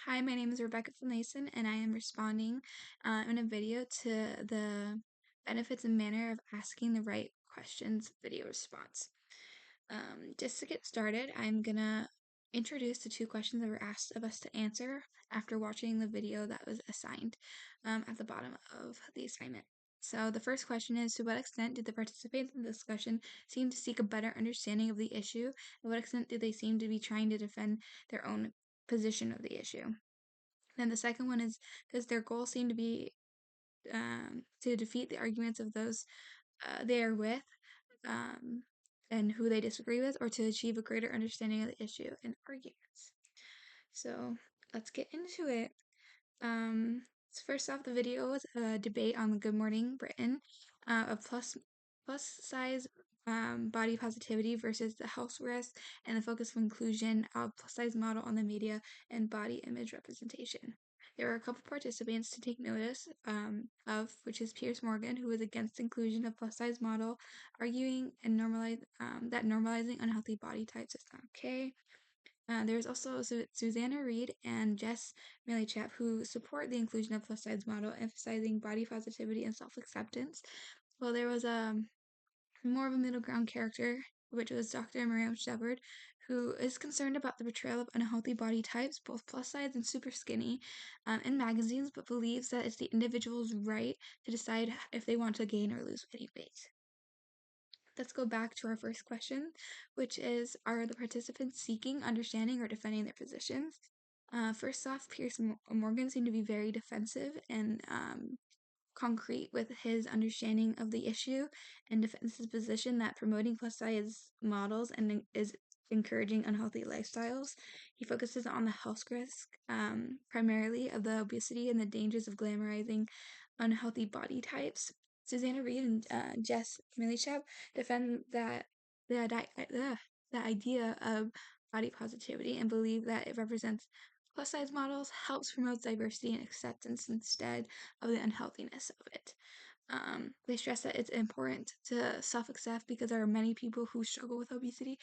Hi, my name is Rebecca Finlayson, and I am responding in a video to the benefits and manner of asking the right questions video response. Just to get started, I'm gonna introduce the two questions that were asked of us to answer after watching the video that was assigned at the bottom of the assignment. So the first question is, to what extent did the participants in the discussion seem to seek a better understanding of the issue? And what extent did they seem to be trying to defend their own position of the issue? Then the second one is, does their goal seem to be to defeat the arguments of those they are with um, and who they disagree with, or to achieve a greater understanding of the issue and arguments? So let's get into it. So first off, the video was a debate on the Good Morning Britain of plus size body positivity versus the health risk and the focus of inclusion of plus size model on the media and body image representation. There were a couple participants to take notice of, which is Piers Morgan, who was against inclusion of plus size model, arguing and that normalizing unhealthy body types is not okay. There's also Susanna Reid and Jess Millichap who support the inclusion of plus size model, emphasizing body positivity and self-acceptance. Well, there was more of a middle ground character, which was Dr. Miriam Shepard, who is concerned about the portrayal of unhealthy body types, both plus size and super skinny, in magazines, but believes that it's the individual's right to decide if they want to gain or lose any weight. Let's go back to our first question, which is, are the participants seeking, understanding, or defending their positions? First off, Piers Morgan seemed to be very defensive and concrete with his understanding of the issue and defends his position that promoting plus size models and is encouraging unhealthy lifestyles. He focuses on the health risk, primarily of the obesity and the dangers of glamorizing unhealthy body types. Susanna Reid and Jess Millichap defend the idea of body positivity and believe that it represents plus size models, helps promote diversity and acceptance instead of the unhealthiness of it. They stress that it's important to self-accept because there are many people who struggle with obesity,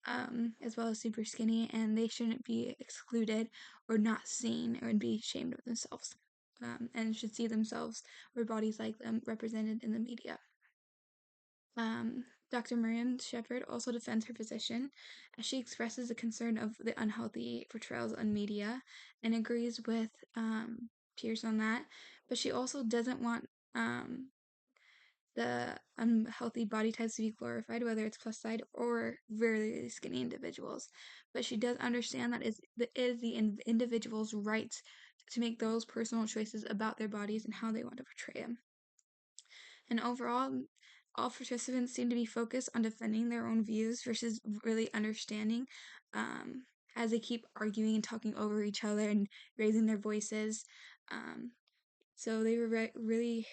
as well as super skinny, and they shouldn't be excluded or not seen or be ashamed of themselves, and should see themselves or bodies like them represented in the media. Dr. Miriam Shepard also defends her position as she expresses a concern of the unhealthy portrayals on media and agrees with Piers on that, but she also doesn't want the unhealthy body types to be glorified, whether it's plus size or really, really skinny individuals. But she does understand that it is the individual's right to make those personal choices about their bodies and how they want to portray them. And overall, all participants seem to be focused on defending their own views versus really understanding, as they keep arguing and talking over each other and raising their voices. So they were really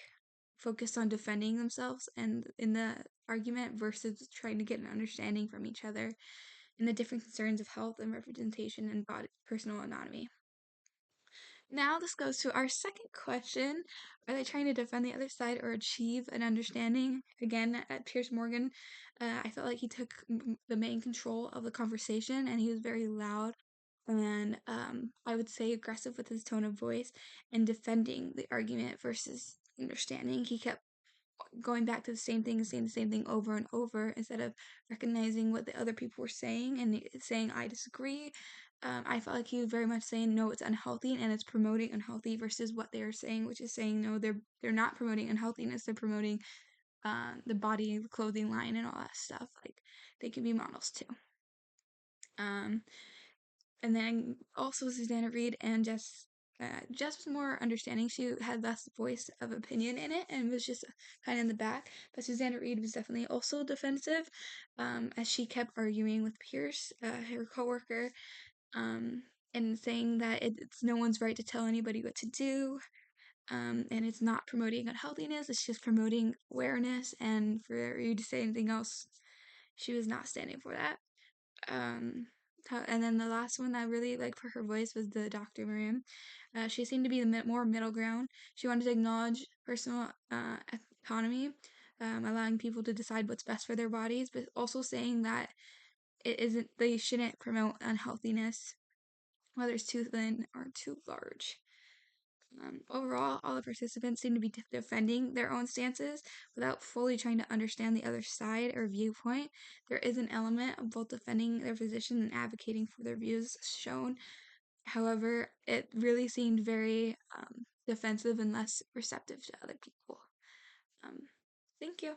focused on defending themselves and in the argument versus trying to get an understanding from each other in the different concerns of health and representation and body personal autonomy. Now this goes to our second question. Are they trying to defend the other side or achieve an understanding? Again, at Piers Morgan, I felt like he took the main control of the conversation and he was very loud and I would say aggressive with his tone of voice and defending the argument versus understanding. He kept going back to the same thing and saying the same thing over and over instead of recognizing what the other people were saying and saying, I disagree. I felt like he was very much saying, no, it's unhealthy and it's promoting unhealthy versus what they are saying, which is saying, no, they're not promoting unhealthiness. They're promoting the body, the clothing line and all that stuff. Like they can be models too. And then also Susanna Reid and Jess was more understanding. She had less voice of opinion in it and was just kind of in the back. But Susanna Reid was definitely also defensive, as she kept arguing with Piers, her coworker, and saying that it's no one's right to tell anybody what to do. And it's not promoting unhealthiness, it's just promoting awareness. And for you to say anything else, she was not standing for that. And then the last one that I really liked for her voice was the Dr. Miriam. She seemed to be the more middle ground. She wanted to acknowledge personal autonomy, allowing people to decide what's best for their bodies, but also saying that they shouldn't promote unhealthiness whether it's too thin or too large. Overall, all the participants seem to be defending their own stances without fully trying to understand the other side or viewpoint. There is an element of both defending their position and advocating for their views shown. However, it really seemed very defensive and less receptive to other people. Um, Thank you.